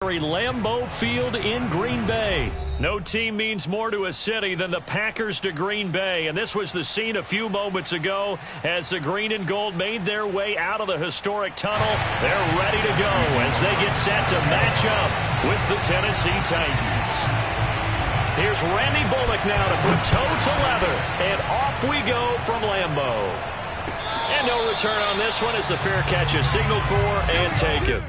Lambeau Field in Green Bay. No team means more to a city than the Packers to Green Bay, and this was the scene a few moments ago as the green and gold made their way out of the historic tunnel. They're ready to go as they get set to match up with the Tennessee Titans. Here's Randy Bullock now to put toe to leather, and off we go from Lambeau. And no return on this one as the fair catch is signaled for and taken.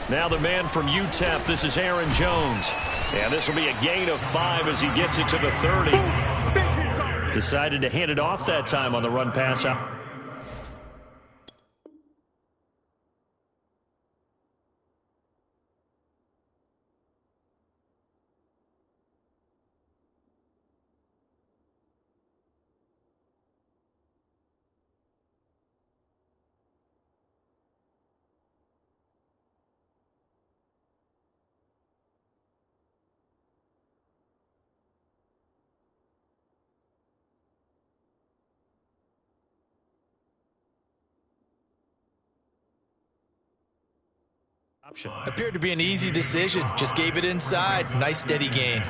Now the man from UTEP, this is Aaron Jones. And this will be a gain of 5 as he gets it to the 30. Decided to hand it off that time on the run pass out. Appeared to be an easy decision. Just gave it inside. Nice steady gain.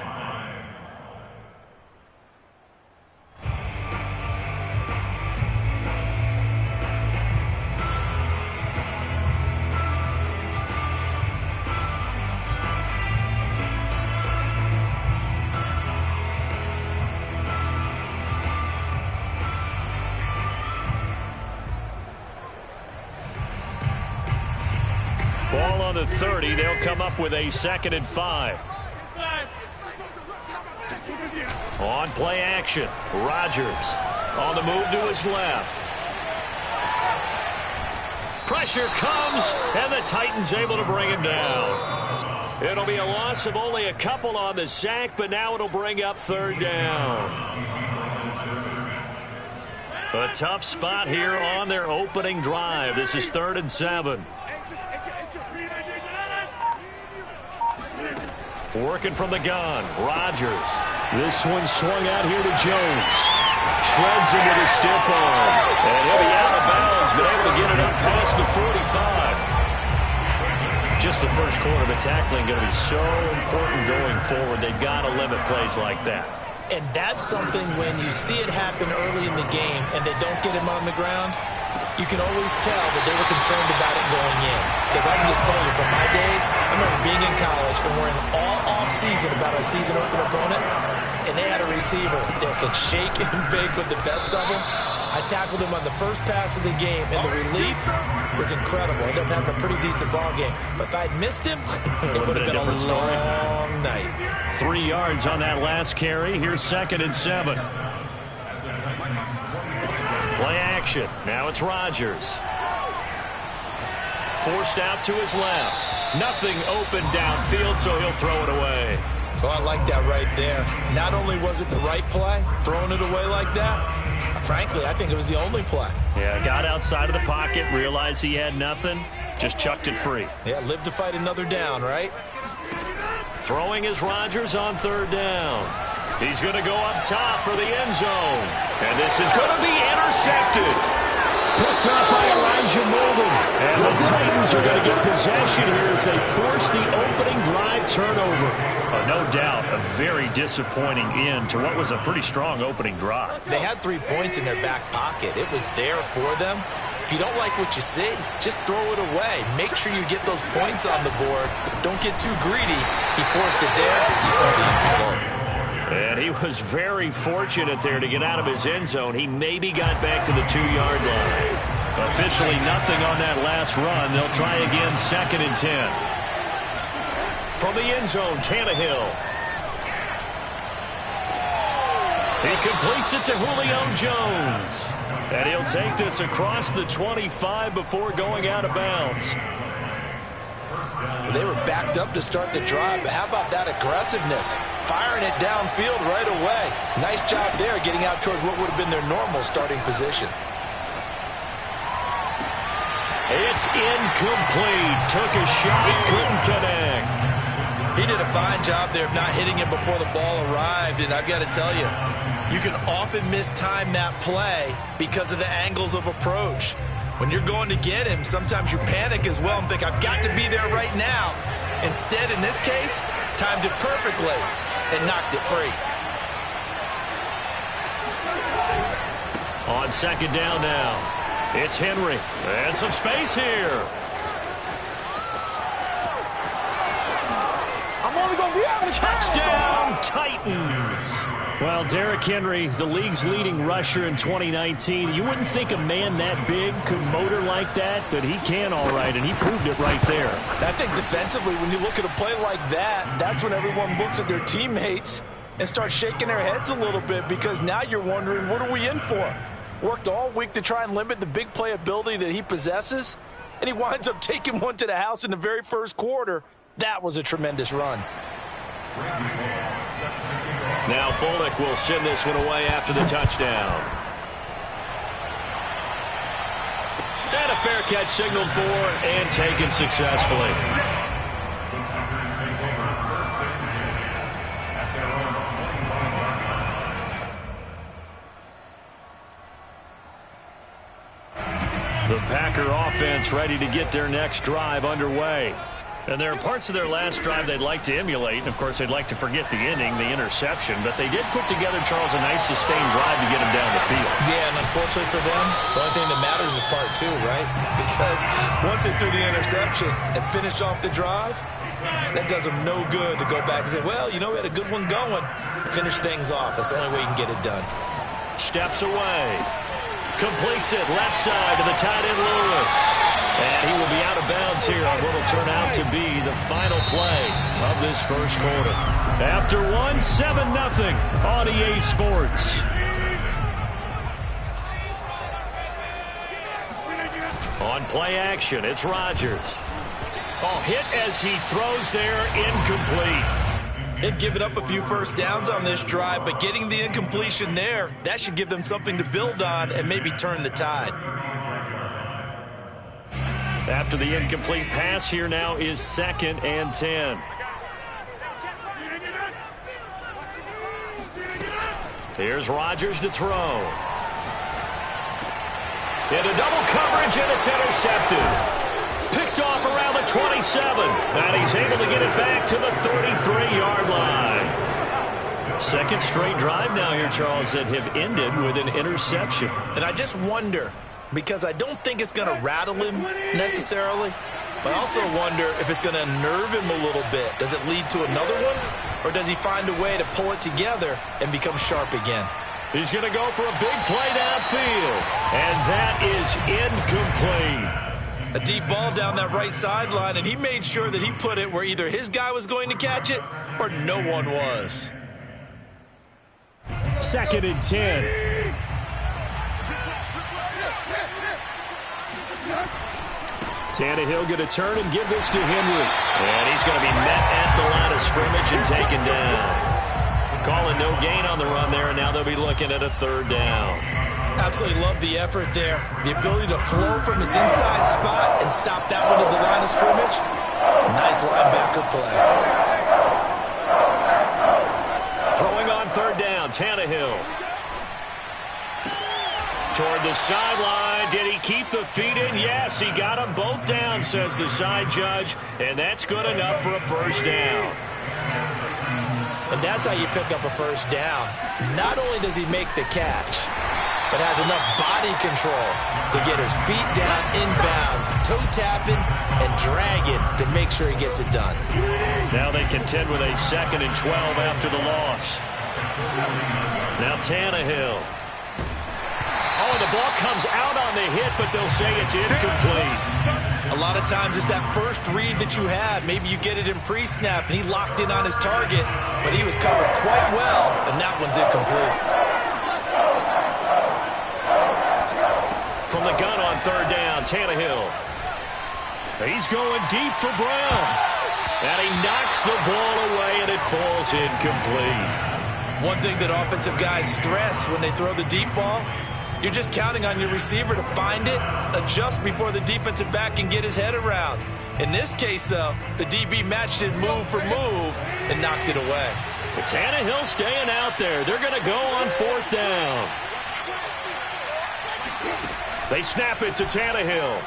Ball on the 30. They'll come up with a 2nd and 5. On play action. Rodgers on the move to his left. Pressure comes, and the Titans able to bring him down. It'll be a loss of only a couple on the sack, but now it'll bring up 3rd down. A tough spot here on their opening drive. This is 3rd and 7. Working from the gun, Rodgers. This one swung out here to Jones. Shreds him with his stiff arm. And he'll be out of bounds, but able to get it up past the 45. Just the first quarter, the tackling going to be so important going forward. They've got to limit plays like that. And that's something when you see it happen early in the game and they don't get him on the ground, you can always tell that they were concerned about it going in. Because I can just tell you from my days, I remember being in college and we're in all off-season about our season open opponent, and they had a receiver that could shake and bake with the best of them. I tackled him on the first pass of the game, and the relief was incredible. I ended up having a pretty decent ball game. But if I'd missed him, it would have been a long night. 3 yards on that last carry. Here's 2nd and 7. Play action. Now it's Rodgers. Forced out to his left. Nothing open downfield, so he'll throw it away. Well, I like that right there. Not only was it the right play, throwing it away like that, frankly, I think it was the only play. Yeah, got outside of the pocket, realized he had nothing, just chucked it free. Yeah, live to fight another down, right? Throwing is Rodgers on 3rd down. He's going to go up top for the end zone. And this is going to be intercepted. Picked up by Elijah Molden. And the Titans are going to get possession here as they force the opening drive turnover. No doubt a very disappointing end to what was a pretty strong opening drive. They had 3 points in their back pocket. It was there for them. If you don't like what you see, just throw it away. Make sure you get those points on the board. Don't get too greedy. He forced it there. You saw the end result. And he was very fortunate there to get out of his end zone. He maybe got back to the 2-yard line. Officially nothing on that last run. They'll try again 2nd and 10. From the end zone, Tannehill. He completes it to Julio Jones. And he'll take this across the 25 before going out of bounds. They were backed up to start the drive, but how about that aggressiveness? Firing it downfield right away. Nice job there getting out towards what would have been their normal starting position. It's incomplete. Took a shot, couldn't connect. He did a fine job there of not hitting him before the ball arrived, and I've got to tell you, you can often mistime that play because of the angles of approach. When you're going to get him, sometimes you panic as well and think, I've got to be there right now. Instead, in this case, timed it perfectly and knocked it free. On second down now, it's Henry. And some space here. I'm only going to be out of Touchdown, Titans. Well, Derrick Henry, the league's leading rusher in 2019. You wouldn't think a man that big could motor like that, but he can all right, and he proved it right there. I think defensively, when you look at a play like that, that's when everyone looks at their teammates and starts shaking their heads a little bit, because now you're wondering, what are we in for? Worked all week to try and limit the big playability that he possesses, and he winds up taking one to the house in the very first quarter. That was a tremendous run. Now Bullock will send this one away after the touchdown. And a fair catch signaled for and taken successfully. The Packer offense ready to get their next drive underway. And there are parts of their last drive they'd like to emulate. And, of course, they'd like to forget the ending, the interception. But they did put together, Charles, a nice sustained drive to get them down the field. Yeah, and unfortunately for them, the only thing that matters is part two, right? Because once they threw the interception and finished off the drive, that does them no good to go back and say, well, you know, we had a good one going. Finish things off. That's the only way you can get it done. Steps away. Completes it left side to the tight end Lewis. And he will be out of bounds here on what will turn out to be the final play of this first quarter. After one, 7-0 on EA Sports. On play action, it's Rodgers. Oh, hit as he throws there, incomplete. They've given up a few first downs on this drive, but getting the incompletion there, that should give them something to build on and maybe turn the tide. After the incomplete pass, here now is 2nd and 10. Here's Rodgers to throw. Into double coverage, and it's intercepted. Picked off around the 27. And he's able to get it back to the 33-yard line. Second straight drive now here, Charles, that have ended with an interception. And I just wonder, because I don't think it's going to rattle him necessarily, but I also wonder if it's going to unnerve him a little bit. Does it lead to another one, or does he find a way to pull it together and become sharp again? He's going to go for a big play downfield, and that is incomplete. A deep ball down that right sideline, and he made sure that he put it where either his guy was going to catch it or no one was. 2nd and 10. Tannehill going to turn and give this to Henry. And he's going to be met at the line of scrimmage and taken down. Calling no gain on the run there, and now they'll be looking at a 3rd down. Absolutely love the effort there. The ability to flow from his inside spot and stop that one at the line of scrimmage. Nice linebacker play. Throwing on 3rd down, Tannehill. Toward the sideline. Did he keep the feet in? Yes, he got them both down, says the side judge. And that's good enough for a 1st down. And that's how you pick up a 1st down. Not only does he make the catch, but has enough body control to get his feet down inbounds, toe tapping and dragging to make sure he gets it done. Now they contend with a 2nd and 12 after the loss. Now Tannehill. Oh, the ball comes out on the hit, but they'll say it's incomplete. A lot of times it's that first read that you have. Maybe you get it in pre-snap, and he locked in on his target, but he was covered quite well, and that one's incomplete. From the gun on 3rd down, Tannehill. He's going deep for Brown. And he knocks the ball away, and it falls incomplete. One thing that offensive guys stress when they throw the deep ball, you're just counting on your receiver to find it, adjust before the defensive back can get his head around. In this case, though, the DB matched it move for move and knocked it away. Tannehill staying out there. They're going to go on 4th down. They snap it to Tannehill.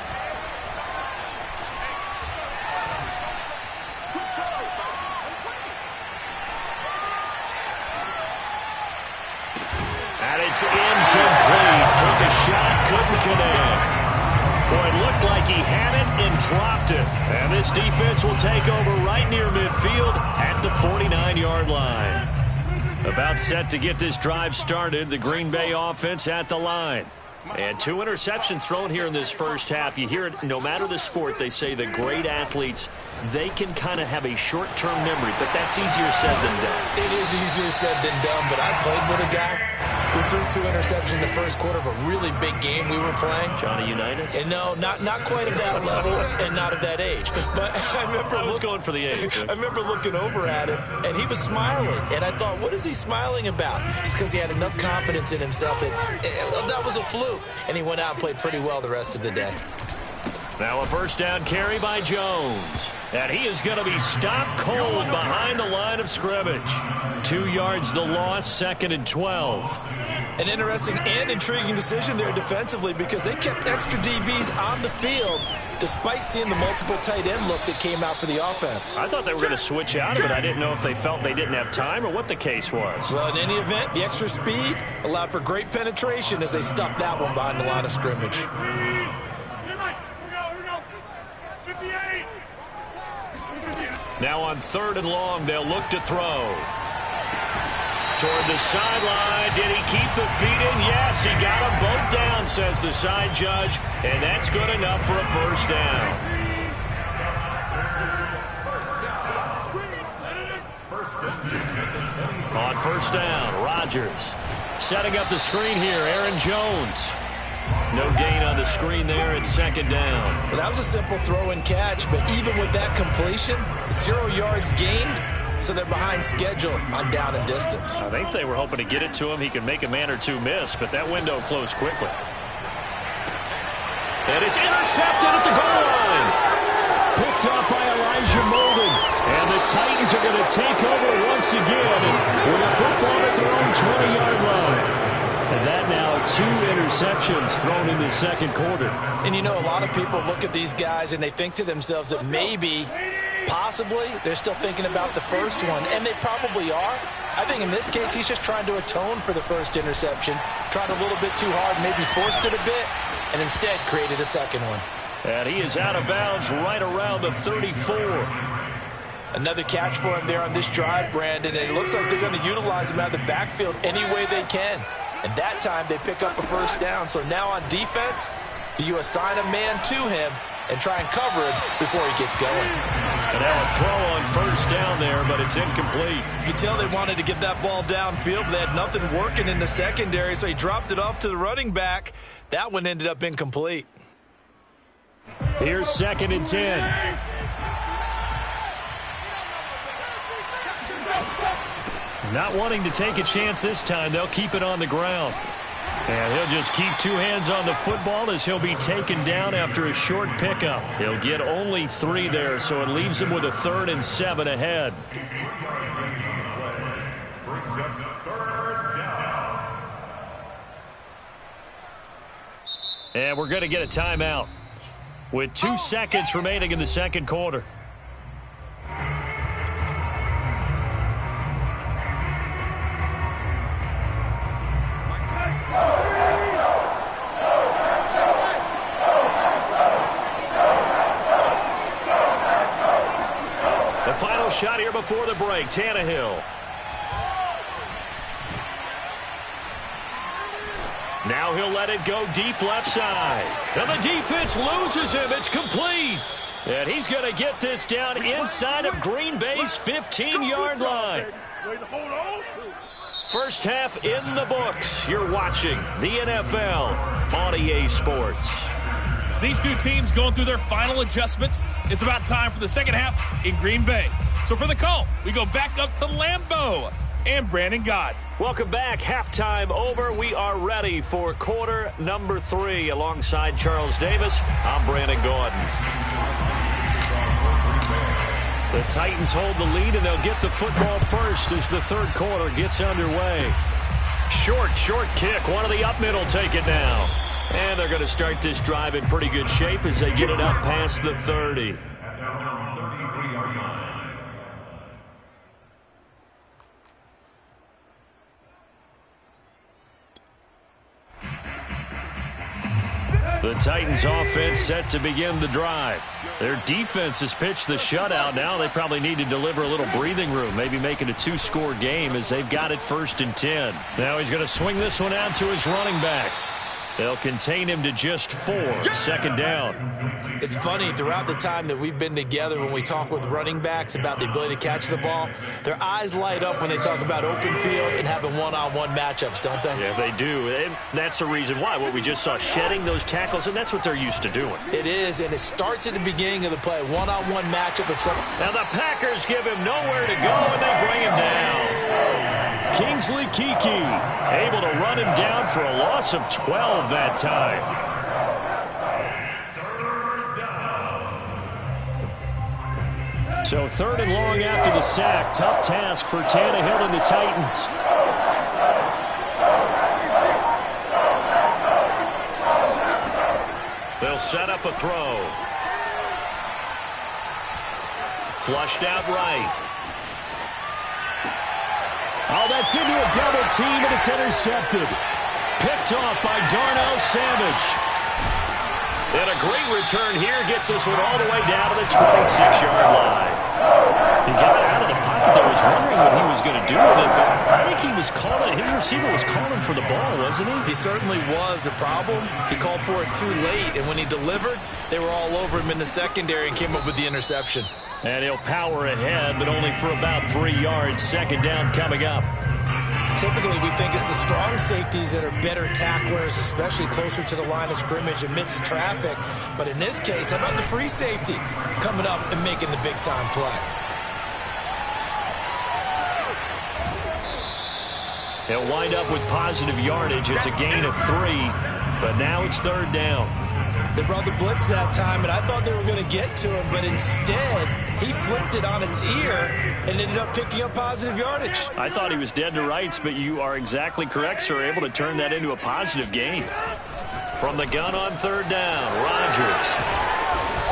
And it's incomplete. Took a shot, couldn't connect. Boy, it looked like he had it and dropped it. And this defense will take over right near midfield at the 49-yard line. About set to get this drive started, the Green Bay offense at the line. And 2 interceptions thrown here in this first half. You hear it, no matter the sport, they say the great athletes, they can kind of have a short-term memory, but that's easier said than done. It is easier said than done, but I played with a guy who threw 2 interceptions in the first quarter of a really big game we were playing. Johnny Unitas? And no, not quite of that level and not of that age. But I was going for the age. I remember looking over at him, and he was smiling. And I thought, what is he smiling about? It's because he had enough confidence in himself that was a fluke. And he went out and played pretty well the rest of the day. Now a first down carry by Jones. And he is going to be stopped cold behind the line of scrimmage. 2 yards the loss, 2nd and 12. An interesting and intriguing decision there defensively because they kept extra DBs on the field despite seeing the multiple tight end look that came out for the offense. I thought they were going to switch out of it. I didn't know if they felt they didn't have time or what the case was. Well, in any event, the extra speed allowed for great penetration as they stuffed that one behind the line of scrimmage. Now on 3rd and long, they'll look to throw. Toward the sideline. Did he keep the feet in? Yes, he got them both down, says the side judge. And that's good enough for a first down. On first down, Rodgers setting up the screen here. Aaron Jones. No gain on the screen there. It's 2nd down. Well, that was a simple throw and catch, but even with that completion, 0 yards gained. So they're behind schedule on down and distance. I think they were hoping to get it to him. He could make a man or two miss, but that window closed quickly. And it's intercepted at the goal line. Picked up by Elijah Molden. And the Titans are going to take over once again with a football at their own 20-yard line. And that now 2 interceptions thrown in the 2nd quarter. And you know, a lot of people look at these guys and they think to themselves that maybe, possibly, they're still thinking about the first one. And they probably are. I think in this case, he's just trying to atone for the first interception. Tried a little bit too hard, maybe forced it a bit, and instead created a second one. And he is out of bounds right around the 34. Another catch for him there on this drive, Brandon. And it looks like they're going to utilize him out of the backfield any way they can. And that time they pick up a first down. So now on defense, do you assign a man to him and try and cover him before he gets going? And now a throw on first down there, but it's incomplete. You can tell they wanted to get that ball downfield, but they had nothing working in the secondary, so he dropped it off to the running back. That one ended up incomplete. Here's 2nd and 10. Not wanting to take a chance this time, they'll keep it on the ground. And he'll just keep 2 hands on the football as he'll be taken down after a short pickup. He'll get only 3 there, so it leaves him with a 3rd and 7 ahead. And we're going to get a timeout with 2 seconds remaining in the 2nd quarter. The final shot here before the break, Tannehill. Now he'll let it go deep left side. And the defense loses him. It's complete. And he's going to get this down inside of Green Bay's 15-yard line. First half in the books. You're watching the NFL on EA Sports. these two teams going through their final adjustments. It's about time for the second half in Green Bay. So for the call, we go back up to Lambeau and Brandon Gott. Welcome back. Halftime over. We are ready for quarter number 3. Alongside Charles Davis, I'm Brandon Gordon. The Titans hold the lead, and they'll get the football first as the third quarter gets underway. Short kick. One of the up middle take it now. And they're going to start this drive in pretty good shape as they get it up past the 30. The Titans offense set to begin the drive. Their defense has pitched the shutout. Now they probably need to deliver a little breathing room, maybe make it a 2-score game as they've got it 1st and 10. Now he's going to swing this one out to his running back. They'll contain him to just 4. 2nd down. It's funny, throughout the time that we've been together, when we talk with running backs about the ability to catch the ball, their eyes light up when they talk about open field and having one-on-one matchups, don't they? Yeah, they do. And that's the reason why. What we just saw, shedding those tackles, and that's what they're used to doing. It is, and it starts at the beginning of the play. One-on-one matchup. Now the Packers give him nowhere to go, and they bring him down. Kingsley Kiki able to run him down for a loss of 12 that time. So 3rd and long after the sack. Tough task for Tannehill and the Titans. They'll set up a throw. Flushed out right. Oh, that's into a double team, and it's intercepted. Picked off by Darnell Savage. And a great return here gets this one all the way down to the 26-yard line. He got out of the pocket there. Was wondering what he was going to do with it, but I think he was calling. His receiver was calling for the ball, wasn't he? He certainly was. The problem, he called for it too late, and when he delivered, they were all over him in the secondary and came up with the interception. And he'll power ahead, but only for about 3 yards. 2nd down coming up. Typically, we think it's the strong safeties that are better tacklers, especially closer to the line of scrimmage amidst traffic. But in this case, how about the free safety coming up and making the big-time play? He'll wind up with positive yardage. It's a gain of 3, but now it's 3rd down. They brought the blitz that time, and I thought they were going to get to him, but instead, he flipped it on its ear and ended up picking up positive yardage. I thought he was dead to rights, but you are exactly correct, sir. Able to turn that into a positive gain. From the gun on 3rd down, Rodgers.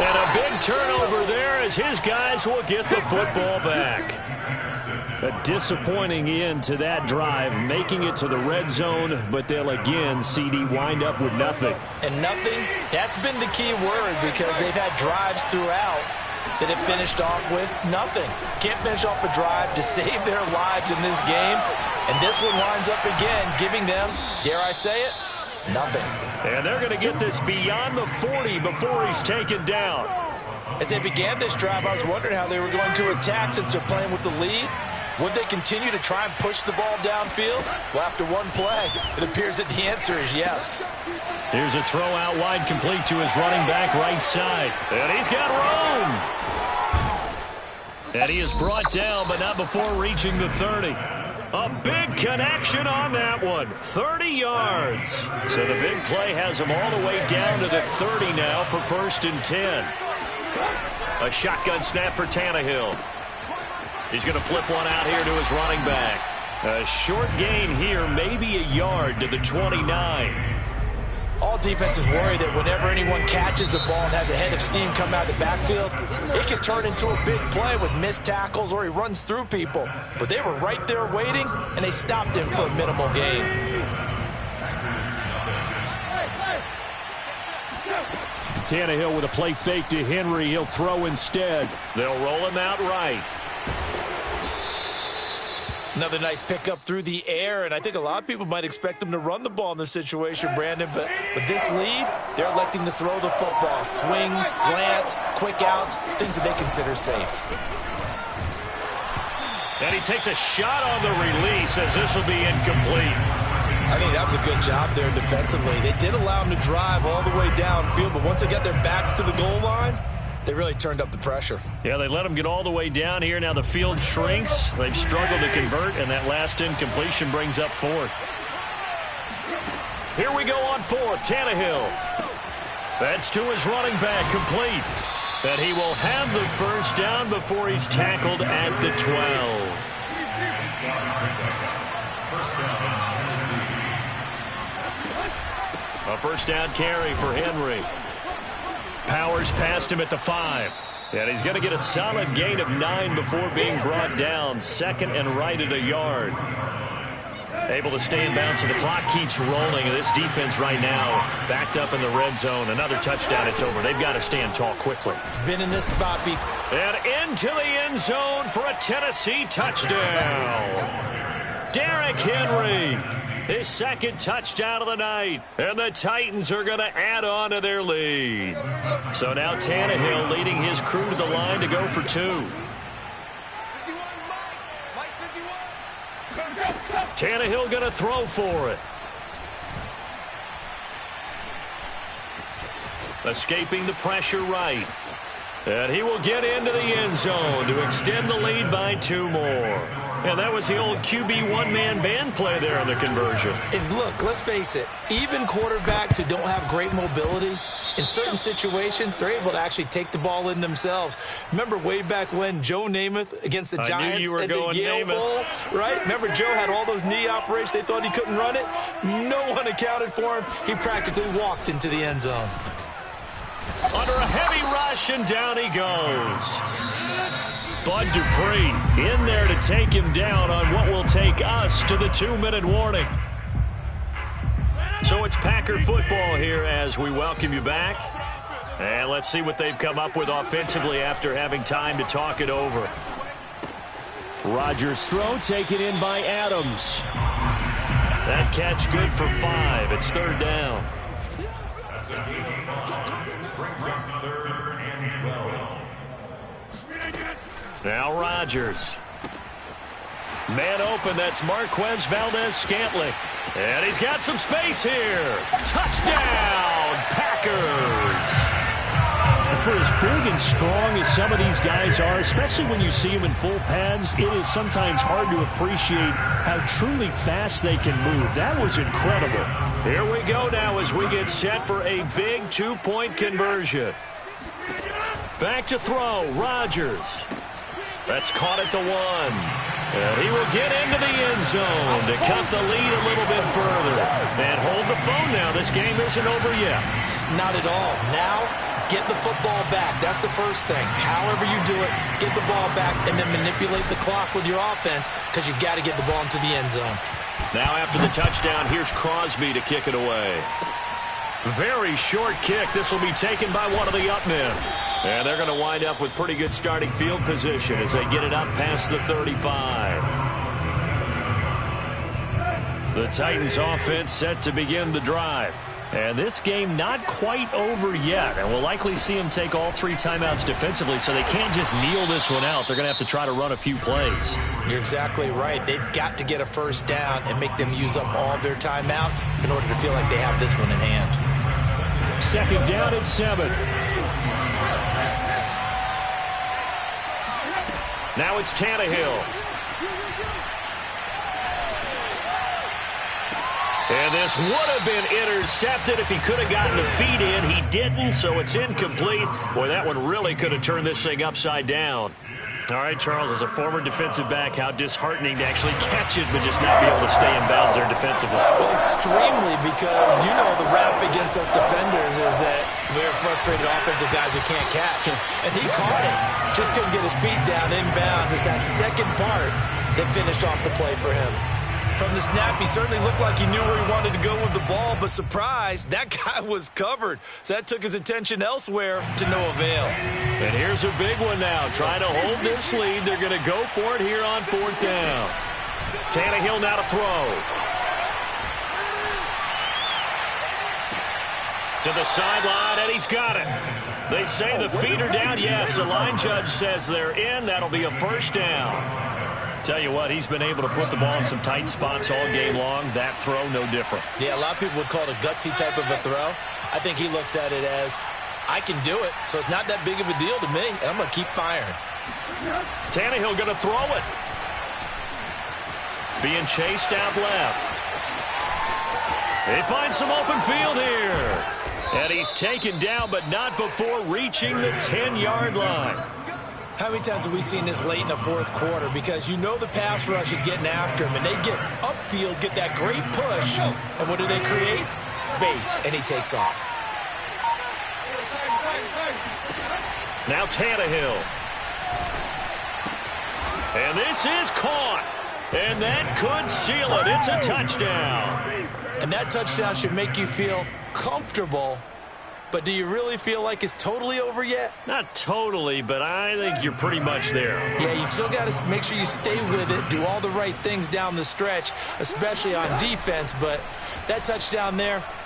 And a big turnover there as his guys will get the football back. A disappointing end to that drive, making it to the red zone, but they'll again, CD, wind up with nothing. And nothing, that's been the key word, because they've had drives throughout that have finished off with nothing. Can't finish off a drive to save their lives in this game, and this one winds up again, giving them, dare I say it, nothing. And they're going to get this beyond the 40 before he's taken down. As they began this drive, I was wondering how they were going to attack since they're playing with the lead. Would they continue to try and push the ball downfield? Well, after one play, it appears that the answer is yes. Here's a throw out wide, complete to his running back right side. And he's got room. And he is brought down, but not before reaching the 30. A big connection on that one. 30 yards. So the big play has him all the way down to the 30 now for 1st and 10. A shotgun snap for Tannehill. He's going to flip one out here to his running back. A short gain here, maybe a yard to the 29. All defenses worry that whenever anyone catches the ball and has a head of steam come out of the backfield, it can turn into a big play with missed tackles or he runs through people. But they were right there waiting, and they stopped him for a minimal gain. Tannehill with a play fake to Henry. He'll throw instead. They'll roll him out right. Another nice pickup through the air, and I think a lot of people might expect them to run the ball in this situation, Brandon, but with this lead, they're electing to throw the football. Swings, slants, quick outs, things that they consider safe. And he takes a shot on the release as this will be incomplete. I think that was a good job there defensively. They did allow them to drive all the way downfield, but once they got their backs to the goal line, they really turned up the pressure. Yeah, they let them get all the way down here. Now the field shrinks. They've struggled to convert, and that last incompletion brings up fourth. Here we go on fourth. Tannehill. That's to his running back, complete. But he will have the first down before he's tackled at the 12. A first down carry for Henry. Powers past him at the 5. And he's going to get a solid gain of 9 before being brought down. Second and right at a yard. Able to stay in bounds, so the clock keeps rolling. And this defense right now backed up in the red zone. Another touchdown, it's over. They've got to stand tall quickly. Been in this spot before. And into the end zone for a Tennessee touchdown. Derrick Henry. His second touchdown of the night. And the Titans are going to add on to their lead. So now Tannehill leading his crew to the line to go for 2. Tannehill going to throw for it. Escaping the pressure right. And he will get into the end zone to extend the lead by 2 more. And that was the old QB one-man band play there in the conversion. And look, let's face it, even quarterbacks who don't have great mobility, in certain situations, they're able to actually take the ball in themselves. Remember way back when Joe Namath against the Giants at the Yale Bowl, right? Remember Joe had all those knee operations. They thought he couldn't run it. No one accounted for him. He practically walked into the end zone. Under a heavy rush, and down he goes. Bud Dupree in there to take him down on what will take us to the 2-minute warning. So it's Packer football here as we welcome you back. And let's see what they've come up with offensively after having time to talk it over. Rodgers' throw taken in by Adams. That catch good for 5. It's 3rd down. Now Rodgers. Man open, that's Marquez Valdez-Scantling. And he's got some space here. Touchdown, Packers! For as big and strong as some of these guys are, especially when you see them in full pads, it is sometimes hard to appreciate how truly fast they can move. That was incredible. Here we go now as we get set for a big 2-point conversion. Back to throw, Rodgers. That's caught at the 1. And he will get into the end zone to cut the lead a little bit further. And hold the phone now. This game isn't over yet. Not at all. Now, get the football back. That's the first thing. However you do it, get the ball back and then manipulate the clock with your offense because you've got to get the ball into the end zone. Now after the touchdown, here's Crosby to kick it away. Very short kick. This will be taken by one of the up men. And they're going to wind up with pretty good starting field position as they get it up past the 35. The Titans offense set to begin the drive. And this game not quite over yet. And we'll likely see them take all 3 timeouts defensively, so they can't just kneel this one out. They're going to have to try to run a few plays. You're exactly right. They've got to get a first down and make them use up all their timeouts in order to feel like they have this one in hand. Second down at 7. Now it's Tannehill. And this would have been intercepted if he could have gotten the feet in. He didn't, so it's incomplete. Boy, that one really could have turned this thing upside down. All right, Charles, as a former defensive back, how disheartening to actually catch it but just not be able to stay in bounds there defensively. Well, extremely, because you know the rap against us defenders is that we're frustrated offensive guys who can't catch. And he caught it. Just couldn't get his feet down in bounds. It's that second part that finished off the play for him. From the snap, he certainly looked like he knew where he wanted to go with the ball, but surprise, that guy was covered. So that took his attention elsewhere to no avail. And here's a big one now. Trying to hold this lead. They're going to go for it here on 4th down. Tannehill now to throw. To the sideline, and he's got it. They say the feet are down. Yes, the line judge says they're in. That'll be a first down. Tell you what, he's been able to put the ball in some tight spots all game long. That throw, no different. Yeah, a lot of people would call it a gutsy type of a throw. I think he looks at it as, I can do it, so it's not that big of a deal to me, and I'm going to keep firing. Tannehill going to throw it. Being chased out left. They find some open field here. And he's taken down, but not before reaching the 10-yard line. How many times have we seen this late in the fourth quarter? Because you know the pass rush is getting after him, and they get upfield, get that great push, and what do they create? Space, and he takes off. Now Tannehill. And this is caught. And that could seal it. It's a touchdown. And that touchdown should make you feel comfortable. But do you really feel like it's totally over yet? Not totally, but I think you're pretty much there. Yeah, you've still got to make sure you stay with it, do all the right things down the stretch, especially on defense. But that touchdown there,